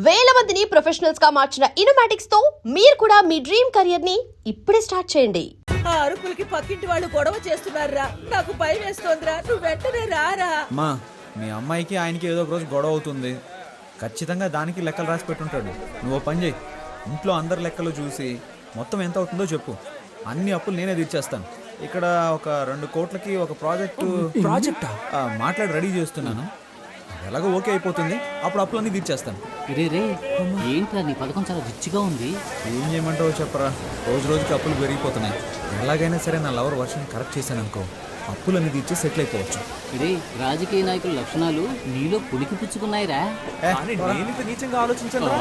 వేల మందిని ప్రొఫెషనల్స్ గా మార్చిన ఇనోమాటిక్స్ తో మీరు కూడా మీ డ్రీమ్ కెరియర్ ని ఇప్పుడే స్టార్ట్ చేయండి. ఆ అరుపులకి పక్కింటి వాళ్ళు గొడవ చేస్తున్నారా? నాకు భయం వేస్తోందిరా, నువ్వు వెంటనే రారా. అమ్మా, మీ అమ్మాయికి ఆయనకి ఏదో ఒక రోజు గొడవ అవుతుంది. ఖచ్చితంగా దానికి లెక్కలు రాసి పెట్టుంటాడు. నువ్వు పని చేయి, ఇంట్లో అందరి లెక్కలు చూసి మొత్తం ఎంత అవుతుందో చెప్పు. అన్ని అప్పులు నేనే తీర్చేస్తాను. ఇక్కడ ఒక 2 కోట్లకి ఒక ప్రాజెక్ట్ మాట్లాడి రెడీ చేస్తున్నాను. ఎలాగో ఓకే అయిపోతుంది, అప్పుడు అప్పులన్నీ తీర్చేస్తాను. రే ఏంట్రా నీ పథకం చాలా రిచ్గా ఉంది. ఏం చేయమంటావో చెప్పరా, రోజు రోజుకి అప్పులు పెరిగిపోతున్నాయి. ఎలాగైనా సరే నా లవర్ వర్షన్ కరెక్ట్ చేశాను అనుకో, అప్పులన్నీ తీర్చి సెటిల్ అయిపోవచ్చు. రే రాజకీయ నాయకుల లక్షణాలు నీలో పులికి పుచ్చుకున్నాయిరా. నీచంగా ఆలోచించాను.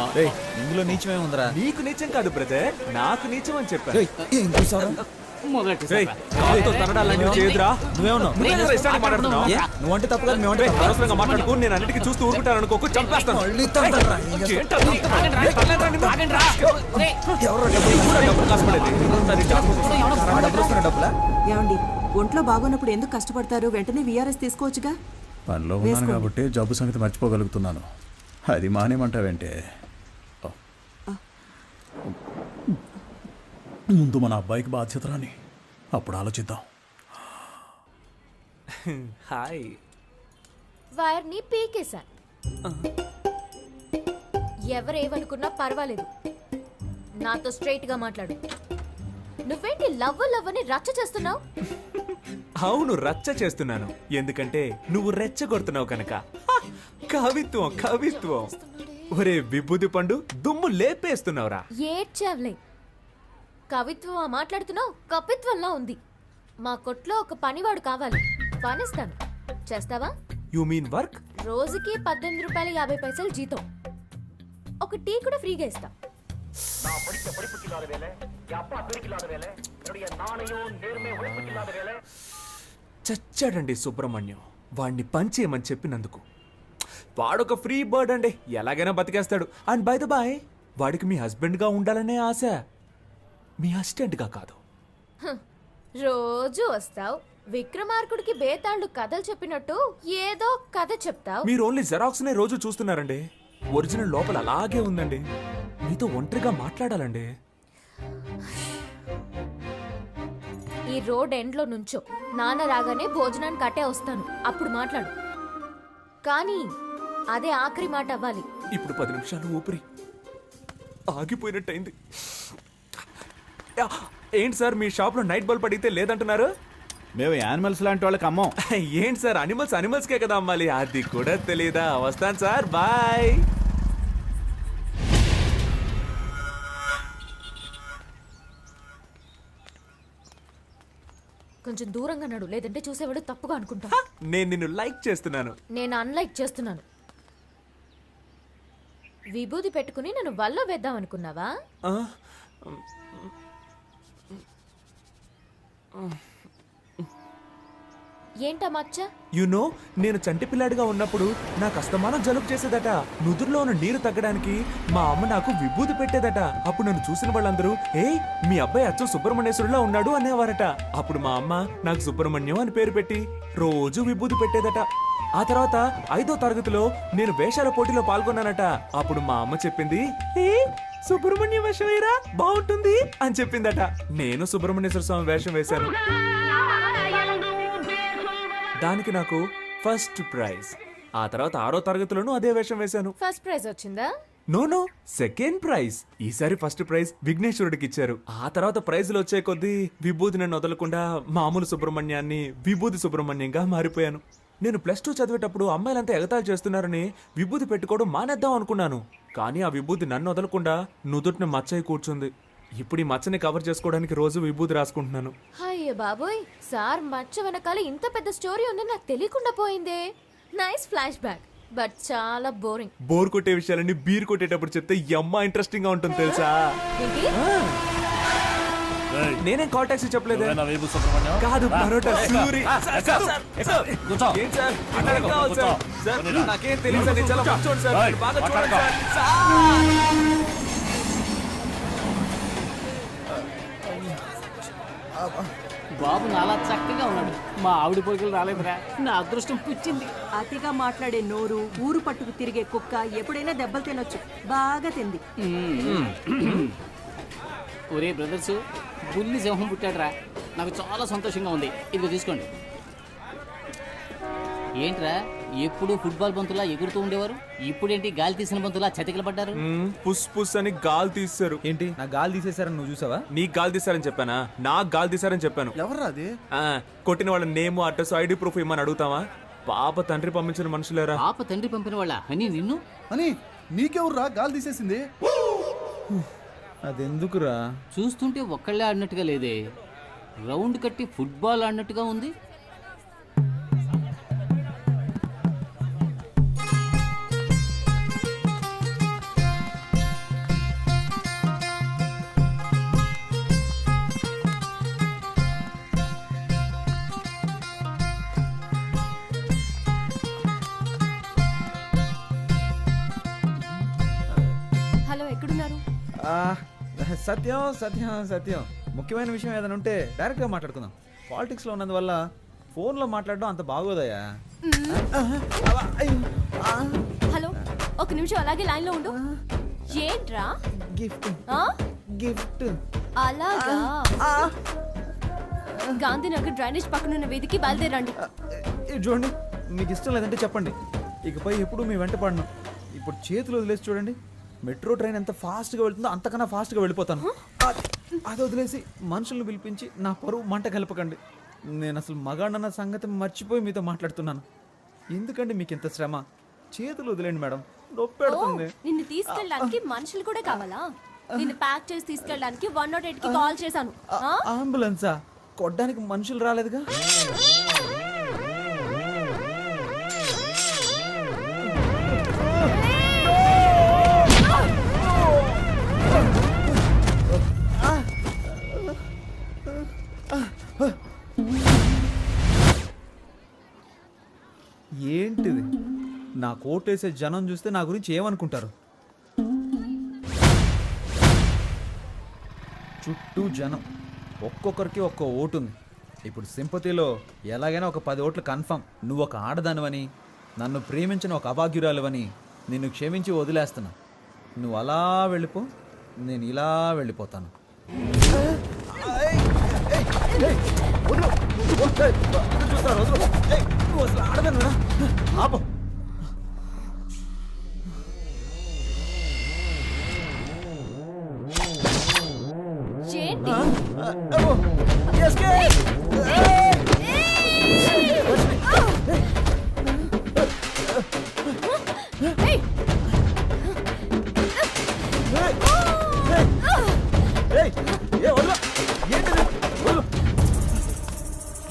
ఇందులో నీచమే ఉందిరా. నీకు నీచం కాదు బ్రదర్, నాకు నీచం అని చెప్పాను. నువ్వంటే తప్పు కాదు, మేమంటే అనవసరంగా మాట్లాడుకో. నేను అన్నిటికీ చూస్తూ ఊరుకుంటాను అనుకోకు, చంపేస్తాను. ఏమండి, ఒంట్లో బాగోనప్పుడు ఎందుకు కష్టపడతారు? వెంటనే విఆర్ఎస్ తీసుకోవచ్చుగా. పనిలో ఉన్నాను కాబట్టి జబ్బు సంగతి మర్చిపోగలుగుతున్నాను. అది మానేమంటావేంటే? ముందు మన అబ్బాయికి బాధ్యత రాని, అప్పుడు ఆలోచిద్దాం. హాయ్. వైర్ని పీకేశాను. ఎవరేమనుకున్నా పర్వాలేదు, నాతో స్ట్రైట్ గా మాట్లాడు. నువ్వేంటి లవ్ అని రచ్చ చేస్తున్నావు? అవును, రచ్చ చేస్తున్నాను. ఎందుకంటే నువ్వు రెచ్చగొడుతున్నావు కనుక. కవిత్వం కవిత్వం. ఒరే విభూది పండు, దుమ్ము లేపేస్తున్నావురా. ఏడ్చావులే. కవిత్వం మాట్లాడుతున్నావు, కపిత్వంలా ఉంది. మా కొట్లో ఒక పనివాడు కావాలి, పనిస్తాను. చేస్తావా? You mean work? రోజుకి 18 రూపాయలు 50 పైసలు జీతం. ఒక టీ కూడా ఫ్రీగా ఇస్తా. చచ్చాడండి సుబ్రహ్మణ్యం, వాడిని పంచేయమని చెప్పినందుకు. వాడొక ఫ్రీ బర్డ్ అండి, ఎలాగైనా బతికేస్తాడు. అండ్ బై ద బాయ్, వాడికి మీ హస్బెండ్గా ఉండాలనే ఆశ, మీ అసిస్టెంట్గా కాదు. రోజు వస్తావు, విక్రమార్కుడికి బేతాళుడు కథలు చెప్పినట్టు ఏదో కథ చెప్తావు. మీరు ఓన్లీ జెరాక్స్ నే రోజు చూస్తున్నారండి. ఒరిజినల్ లోపల అలాగే ఉందండి. మీతో ఒంటరిగా మాట్లాడాలండి. ఈ రోడ్ ఎండ్ లో నుంచో, నాన్న రాగానే భోజనానికి కట్టే వస్తాను, అప్పుడు మాట్లాడు. కానీ అదే ఆఖరి మాట అవ్వాలి. ఇప్పుడు 10 నిమిషాలు ఊపిరి ఆగిపోయినట్టయింది. ఏంటి సార్, మీ షాప్ లో నైట్ బల్బ్ అడిగితే లేదంటున్నారు? మేము యానిమల్స్ లాంటి వాళ్ళకి అమ్మం. ఏంటి సార్, అనిమల్స్కే కదా అమ్మాలి, అది కూడా తెలీదా? వస్తాను సార్, బాయ్. కొంచెం దూరంగా నడు, లేదంటే చూసేవాడు తప్పుగా అనుకుంటా. నేను నిన్ను లైక్ చేస్తున్నాను. నేను అన్లైక్ చేస్తున్నాను. విభూది పెట్టుకుని నన్ను వల్ల వేద్దాం అనుకున్నావా? ఏంటా మచ్చ? యునో, నేను చంటి పిల్లాడిగా ఉన్నప్పుడు నాకు అస్తమానం జలుబు చేసేదట. నుదురులో ఉన్న నీరు తగ్గడానికి మా అమ్మ నాకు విభూది పెట్టేదట. అప్పుడు నన్ను చూసిన వాళ్ళందరూ, ఏయ్ మీ అబ్బాయి అచ్చం సుబ్రహ్మణ్యేశ్వరులా ఉన్నాడు అనేవారట. అప్పుడు మా అమ్మ నాకు సుబ్రహ్మణ్యం అని పేరు పెట్టి రోజు విభూది పెట్టేదట. ఆ తర్వాత 5వ తరగతిలో నేను వేషాల పోటీలో పాల్గొన్నానట. అప్పుడు మా అమ్మ చెప్పింది, ఏ సుబ్రహ్మణ్య వేషం వేయరా, బాగుంటుంది అని చెప్పిందట. నేను సుబ్రహ్మణ్యేశ్వర స్వామి వేషం వేశాను. దానికి నాకు ఫస్ట్ ప్రైజ్. ఆ తర్వాత 6వ తరగతిలోనూ అదే వేషం వేశాను. ఫస్ట్ ప్రైజ్ వచ్చిందా? No, second prize. ఈసారి ఫస్ట్ ప్రైజ్ విఘ్నేశ్వరుడికి ఇచ్చారు. ఆ తర్వాత ప్రైజులు వచ్చే కొద్దీ విభూది నన్ను వదలకుండా మామూలు సుబ్రహ్మణ్యాన్ని విభూది సుబ్రహ్మణ్యంగా మారిపోయాను. నేను +2 చదివేటప్పుడు అమ్మాయిలంతా ఎగతాళి చేస్తున్నారని విభూది పెట్టుకోవడం మానేద్దాం అనుకున్నాను. కానీ ఆ విభూది నన్ను వదలకుండా నుదుటిని మచ్చయి కూర్చుంది. ఇప్పుడు ఈ మచ్చని కవర్ చేసుకోవడానికి రోజు విభూది రాసుకుంటున్నాను. అయ్యో బాబోయ్, సార్ మచ్చ వెనకాల ఇంత పెద్ద స్టోరీ ఉందని నాకు తెలియకుండా పోయిందే. నైస్ ఫ్లాష్ బ్యాక్, బట్ చాలా బోరింగ్. బోర్ కొట్టే విషయాలన్నీ బీర్ కొట్టేటప్పుడు చెప్తే అమ్మ ఇంట్రెస్టింగ్ గా ఉంటుంది తెలుసా? నేనేం కాల్ టాక్సీ చెప్పలేదు. కాదు, పరోటా సూరి. నాకేం తెలియదు, చాలా మంచోడు సార్, బాగా చూడండి సార్. బాబు నాలా చక్కగా ఉన్నాడు. మా ఆవిడ పొరుగులు రాలేదురా, నా అదృష్టం పుచ్చింది. అతిగా మాట్లాడే నోరు, ఊరు పట్టుకు తిరిగే కుక్క ఎప్పుడైనా దెబ్బలు తినొచ్చు. బాగా తింది. ఒరే బ్రదర్స్, బుల్లి సింహం పుట్టాడురా, నాకు చాలా సంతోషంగా ఉంది. ఇదిగో తీసుకోండి. ఏంట్రా ఎప్పుడు ఫుట్బాల్ బంతులా ఎగురుతూ ఉండేవారు, ఇప్పుడేంటి గాలి తీసిన బంతులా చతికిల పడ్డారు? పుస్ పుస్ అని గాలి తీస్తారు. ఏంటి నా గాలి తీసేశారని నువ్వు చూసావా? నీకు గాలి తీసారని చెప్పానా? నాకు గాలి తీసారని చెప్పాను. ఎవర్రా అది? కొట్టిన వాళ్ళ నేమ్, అడ్రస్, ఐడి ప్రూఫ్ ఇమ్మని అడుగుతావా? పాప తండ్రి పంపించిన మనుషులేరా. పాప తండ్రి పంపిన వాళ్ళ అని నిన్ను అని నీకెవర్రా గాలి తీసేసింది? అదెందుకురా? చూస్తుంటే ఒక్కళ్ళే ఆడినట్టుగా లేదే, రౌండ్ కట్టి ఫుట్బాల్ ఆడినట్టుగా ఉంది. హలో, ఎక్కడున్నారు? సత్యం సత్యం సత్యం, ముఖ్యమైన విషయం ఏదైనా ఉంటే డైరెక్ట్గా మాట్లాడుకుందాం. పాలిటిక్స్లో ఉన్నందువల్ల ఫోన్లో మాట్లాడడం అంత బాగోదయ్యా. హలో, ఒక నిమిషం అలాగే లైన్లో ఉండు. ఏంట్రా? గిఫ్ట్ ఆ? గిఫ్ట్. అలాగా. గాంధీనగర్ డ్రైనేజ్ పక్కనున్న వీధికి బయలుదేరండి. ఇది చూడండి, మీకు ఇష్టం లేదంటే చెప్పండి, ఇకపై ఎప్పుడు మీ వెంట పడను. ఇప్పుడు చేతులు వదిలేసి చూడండి, మెట్రో ట్రైన్ ఎంత ఫాస్ట్గా వెళ్తుందో అంతకన్నా ఫాస్ట్గా వెళ్ళిపోతాను. అది వదిలేసి మనుషులను పిలిపించి నా పరువు మంట కలపకండి. నేను అసలు మగాడన్న సంగతి మర్చిపోయి మీతో మాట్లాడుతున్నాను. ఎందుకండి మీకు ఇంత శ్రమ? చేతులు వదిలేండి మేడం, నొప్పి పెడుతుంది. నిన్ను తీసుకెళ్ళడానికి మనుషులు కూడా కావాలా? నిన్ను ప్యాక్ చేసి తీసుకెళ్ళడానికి 108 కి కాల్ చేశాను. ఆ? అంబులెన్సా? కొట్టడానికి మనుషులు రాలేదుగా. ఏంటిది? నా కోటేసే జనం చూస్తే నా గురించి ఏమనుకుంటారు? చుట్టూ జనం, ఒక్కొక్కరికి ఒక్కో ఓటు ఉంది. ఇప్పుడు సింపతిలో ఎలాగైనా ఒక 10 ఓట్లు కన్ఫర్మ్. నువ్వు ఒక ఆడదానివని, నన్ను ప్రేమించిన ఒక అభాగ్యురాలువని నిన్ను క్షమించి వదిలేస్తున్నా. నువ్వు అలా వెళ్ళిపో, నేను ఇలా వెళ్ళిపోతాను. ఆపో. ఏంటి? ఏయ్!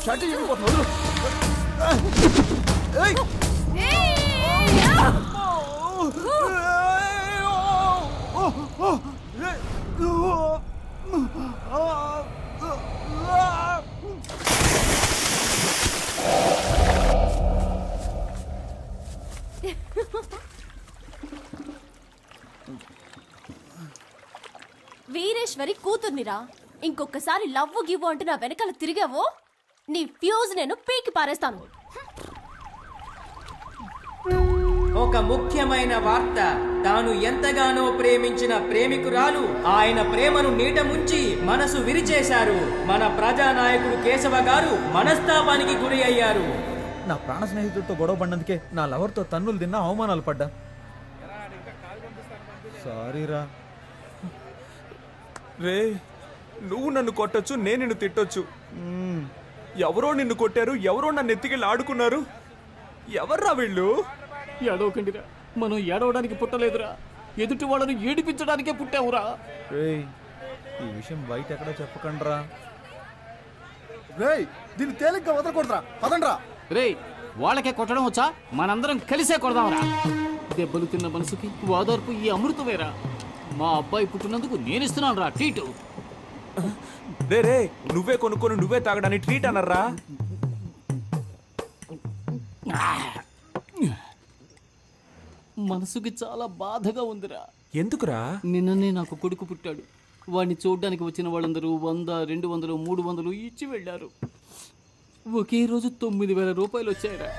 షర్ట్ వెళ్ళిపోతుంది. వీరేశ్వరి కూతుర్నిరా. ఇంకొకసారి లవ్వు గివ్వు అంటూ నా వెనకాల తిరిగావో నీ ఫ్యూజ్ నేను పీకి పారేస్తాను. ఒక ముఖ్యమైన వార్త. తాను ఎంతగానో ప్రేమించిన ప్రేమికురాలు ఆయన ప్రేమను నీట ముంచి మనసు విరిచేశారు. మన ప్రజానాయకుడు కేశవ గారు మనస్తాపానికి గురి అయ్యారు. నా ప్రాణ స్నేహితుడితో గొడవ పడినందుకే నా లవర్తో తన్నులు తిన్నా, అవమానాలు పడ్డా. సారీరా. రే, నువ్వు నన్ను కొట్టొచ్చు, నేను నిన్ను తిట్టొచ్చు. ఎవరో నిన్ను కొట్టారు, ఎవరో నన్ను ఎత్తికెళ్ళి ఆడుకున్నారు. ఎవర్రా వీళ్ళు? ఏడవకండిరా, మనం ఏడవడానికి పుట్టలేదురా, ఎదుటి వాళ్ళను ఏడిపించడానికే పుట్టావురా. రేయ్, ఈ విషయం బయట ఎక్కడ చెప్పకండ్రా. రేయ్, దీన్ని తేలిగ్గా వదలకూడదురా, పదండ్రా. రేయ్, వాళ్ళకే కొట్టడం వచ్చా? మనందరం కలిసే కొడదాంరా. దెబ్బలు తిన్న మనసుకి ఓదార్పు ఈ అమృతమేరా. మా అబ్బాయి పుట్టినందుకు నేనిస్తున్నాను రా ట్రీటు. రే రే, నువ్వే కొనుక్కొని నువ్వే తాగడానికి ట్రీట్ అన్నారా? మనసుకి చాలా బాధగా ఉందిరా. ఎందుకురా? నిన్ననే నాకు కొడుకు పుట్టాడు. వాడిని చూడ్డానికి వచ్చిన వాళ్ళందరూ 100, 200, 300 ఇచ్చి వెళ్ళారు. ఒకే రోజు 9,000 రూపాయలు వచ్చాయరా.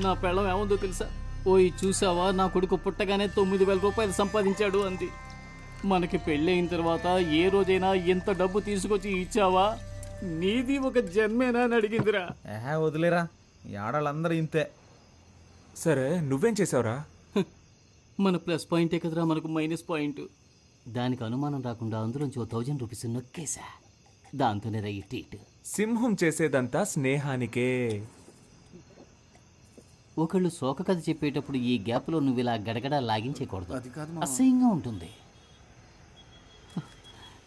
నా పెళ్ళం ఏముందో తెలుసా? ఓయ్ చూసావా, నా కొడుకు పుట్టగానే 9,000 రూపాయలు సంపాదించాడు అంది. మనకి పెళ్ళయిన తర్వాత ఏ రోజైనా ఎంత డబ్బు తీసుకొచ్చి ఇచ్చావా? నీది ఒక జన్మేనా అని అడిగిందిరా. వదిలేరా, ఈ ఆడాళ్ళందరూ ఇంతే. సరే నువ్వేం చేసావురా? మన ప్లస్ పాయింటే కదరా మనకు మైనస్ పాయింట్. దానికి అనుమానం రాకుండా అందులోంచి 1000 రూపీస్ నొక్కేసా. దాంతోనే రైట్. సింహం చేసేదంతా స్నేహానికే. ఒకళ్ళు శోక కథ చెప్పేటప్పుడు ఈ గ్యాప్లో నువ్వు ఇలా గడగడ లాగించేయకూడదు, అసహ్యంగా ఉంటుంది.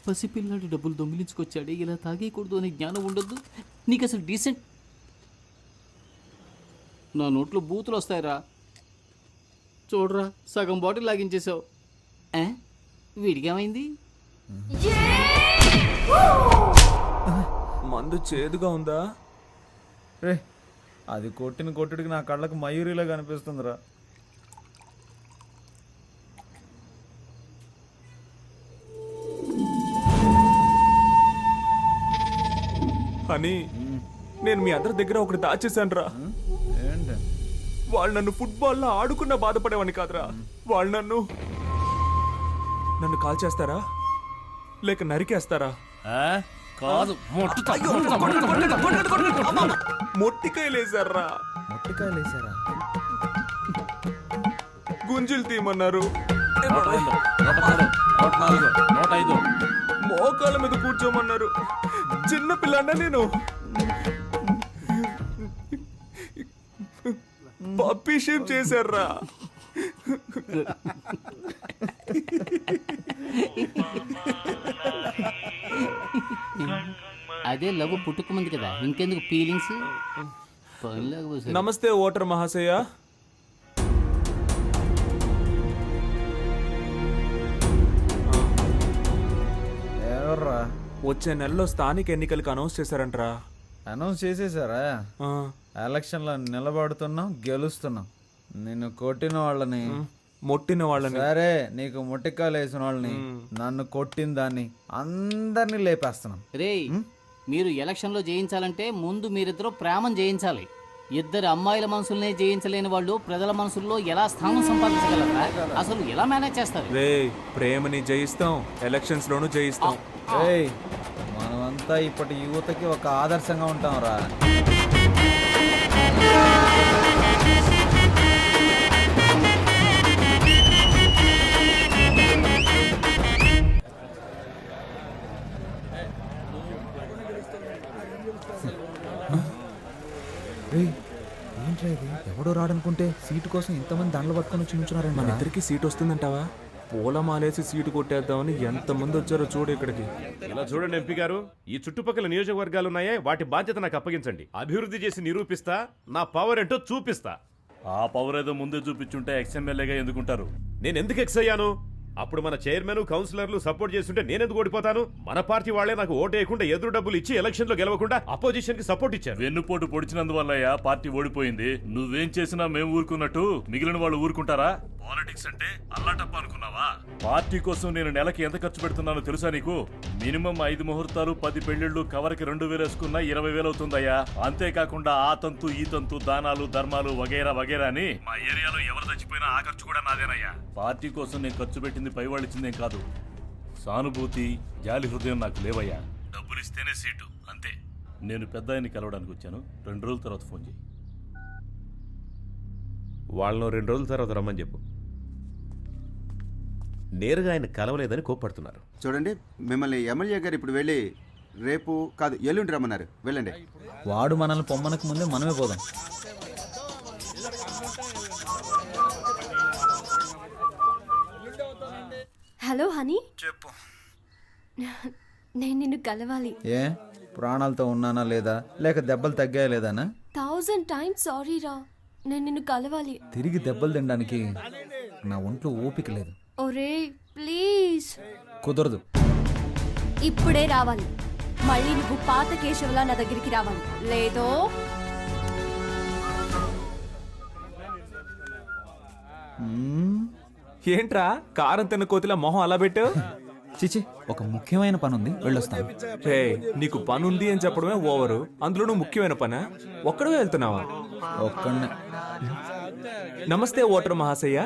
పసిపిల్లాడు డబ్బులు దొంగిలించుకొచ్చాడు, ఇలా తాగేయకూడదు అనే జ్ఞానం ఉండొద్దు నీకు అసలు. డీసెంట్. నా నోట్లో బూతులు వస్తాయిరా. చూడరా, సగం బాటిల్ లాగించేసావు. వీడికేమైంది? మందు చేదుగా ఉందా? రే, అది కొట్టిన కొట్టుడికి నా కళ్ళకు మయూరిలా కనిపిస్తుందిరా. అని నేను మీ అందరి దగ్గర ఒకటి దాచేశాను రా. ఏంటి? వాళ్ళు నన్ను ఫుట్బాల్లో ఆడుకున్న బాధపడేవాడిని కాదురా. వాళ్ళు నన్ను కాల్ చేస్తారా లేక నరికేస్తారా? కాదు, మొట్టికాయలేసారా? మొట్టికాయలేసారా? గుంజులు తీయమన్నారు. మోకాళ్ళ మీద కూర్చోమన్నారు. చిన్న పిల్లన్నా నేను. పప్పీ షేప్ చేశారా? అదే లవ్ పుట్టుకమంది కదా, ఇంకెందుకు ఫీలింగ్స్? నమస్తే ఓటర్ మహాశయ. ఎవర్రా? వచ్చే నెలలో స్థానిక ఎన్నికలకు అనౌన్స్ చేశారంటరా. అనౌన్స్ చేసేసారా? ఎలక్షన్లో నిలబడుతున్నాం, గెలుస్తున్నాం. నిన్ను కొట్టిన వాళ్ళని, మొట్టిన వాళ్ళని, సరే నీకు మొట్టికాయలు వేసిన వాళ్ళని, నన్ను కొట్టిన దాన్ని అందరినీ లేపేస్తున్నాం. రేయ్, మీరు ఎలక్షన్లో జయించాలంటే ముందు మీరిద్దరూ ప్రేమను జయించాలి. ఇద్దరు అమ్మాయిల మనసుల్నే జయించలేని వాళ్ళు ప్రజల మనసుల్లో ఎలా స్థానం సంపాదించగలరా? అసలు ఎలా మేనేజ్ చేస్తారు? రే, ప్రేమని జయిస్తాం, ఎలక్షన్స్ లోను జయిస్తాం. ఏయ్, మనమంతా ఇప్పటి యువతకి ఒక ఆదర్శంగా ఉంటాం రా. ఏంట్రా ఇది? ఎవడో రాడనుకుంటే సీటు కోసం ఇంతమంది దండలు పట్టుకొని వచ్చి నుంచున్నారండి. మన ఇద్దరికి సీట్ వస్తుందంటావా? పూలమాలేసి సీటు కొట్టేద్దామని ఎంతమంది వచ్చారో చూడు ఇక్కడికి. ఇలా చూడండి ఎంపీ గారు, ఈ చుట్టుపక్కల నియోజకవర్గాలు ఉన్నాయే, వాటి బాధ్యత నాకు అప్పగించండి. అభివృద్ధి చేసి నిరూపిస్తా, నా పవర్ ఏంటో చూపిస్తా. ఆ పవర్ ఏదో ముందే చూపించుంటే ఎక్స్ఎమ్మెల్యేగా ఎందుకుంటారు? నేను ఎందుకు ఎక్స్ అయ్యాను? అప్పుడు మన చైర్మన్, కౌన్సిలర్లు సపోర్ట్ చేస్తుంటే నేనెందుకు ఓడిపోతాను? మన పార్టీ వాళ్లే నాకు ఓటు వేయకుండా ఎదురు డబ్బులు ఇచ్చి ఎలక్షన్ లో గెలవకుండా అపోజిషన్ కి సపోర్ట్ ఇచ్చారు. వెన్నుపోటు పొడిచినందువల్లయ్యా పార్టీ ఓడిపోయింది. నువ్వేం చేసినా మేము ఊరుకున్నట్టు మిగిలిన వాళ్ళు ఊరుకుంటారా? పాలిటిక్స్ అంటే అల్లాటప్ప అనుకున్నావా? పార్టీ కోసం నేను నెలకి ఎంత ఖర్చు పెడుతున్నానో తెలుసా నీకు? మినిమం 5 ముహూర్తాలు, 10 పెళ్లిళ్లు, కవర్కి 2,000 వేసుకున్నా 20,000 అవుతుందయ్యా. అంతేకాకుండా ఆ తంతు, ఈ తంతు, దానాలు, ధర్మాలు వగైరా వగైరా అని మా ఏరియాలో ఎవరు చచ్చిపోయినా ఆ ఖర్చు కూడా నాదేనయ్యా. పార్టీ కోసం నేను ఖర్చు పెట్టింది పైవాళ్ళు ఇచ్చిందేం కాదు. సానుభూతి, జాలి హృదయం నాకు లేవయ్యా. డబ్బులు ఇస్తేనే సీటు, అంతే. నేను పెద్ద ఆయన్ని కలవడానికి వచ్చాను. 2 రోజుల తర్వాత ఫోన్ చేయి. వాళ్ళను 2 రోజుల తర్వాత రమ్మని చెప్పు. నేరుగా ఆయన కలవలేదని కోప్పడుతున్నారు. చూడండి, మిమ్మల్ని ఎమ్మెల్యే గారు ఇప్పుడు వెళ్ళి రేపు కాదు ఎల్లుండి రమ్మన్నారు. వెళ్ళండి. వాడు మనల్ని పొమ్మనకు ముందే మనమే పోదాం. హలో హనీ, చెప్పు. నేను నిన్ను కలవాలి. ఏ, ప్రాణాలతో ఉన్నానా లేదా, లేక దెబ్బలు తగ్గాయా లేదానా? 1000 times సారీ రా, నేను నిన్ను కలవాలి. తిరిగి దెబ్బలు తినడానికి నా ఒంట్లో ఓపిక లేదు. ఒరే ప్లీజ్. కుదరదు. ఇప్పుడే రావాలి. మళ్ళీ నువ్వు పాత కేశవలా నా దగ్గరికి రావాలి, లేదో ఏంట్రా కారం తిన్న కోతిలా మొహం అలా పెట్టావు? చిచి ఒక ముఖ్యమైన పని ఉంది, వెళ్ళొస్తాను. రే నీకు పని ఉంది అని చెప్పడమే ఓవరు, అందులోనూ ముఖ్యమైన పనా? ఒక్కడే వెళ్తున్నావా? ఒక్కడనే. నమస్తే ఓటర్ మహాశయ్య.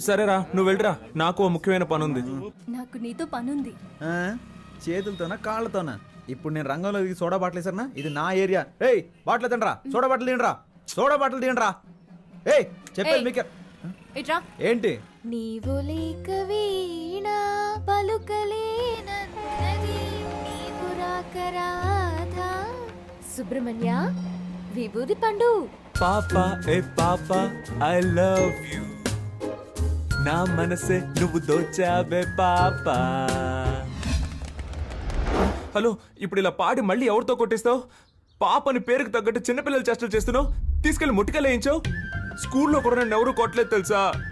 సరేరా నువ్వు వెళ్ళరా, నాకు ఓ ముఖ్యమైన పని ఉంది. నాకు నీతో పనుంది. ఆ? చేతులతోనా కాళ్ళతోనా? ఇప్పుడు నేను రంగంలో దిగి సోడా బాటిల్ వేసారనా? ఇది నా ఏరియా. ఏయ్ బాటిల్ తినరా, సోడా బాటిల్ తినరా, సోడా బాటిల్ తినరా. ఏయ్ చెప్పేది మీకే. ఇట్రా. ఏంటి? నీవు లేక వీణ పలుకలేనన్నది నీవు రాకరాధా. సుబ్రహ్మణ్య విభూది పండు. పాపా ఏ పాపా ఐ లవ్ యు, నా మనసే నువ్వు దోచావే పాపా. హలో, ఇప్పుడు ఇలా పాడి మళ్ళీ ఎవరితో కొట్టిస్తావు? పాపని పేరుకు తగ్గట్టు చిన్నపిల్లలు చేష్టలు చేస్తున్నావు. తీసుకెళ్లి ముట్టికలు వేయించావు. స్కూల్లో కూడా నన్ను ఎవరూ కొట్టలేదు తెలుసా?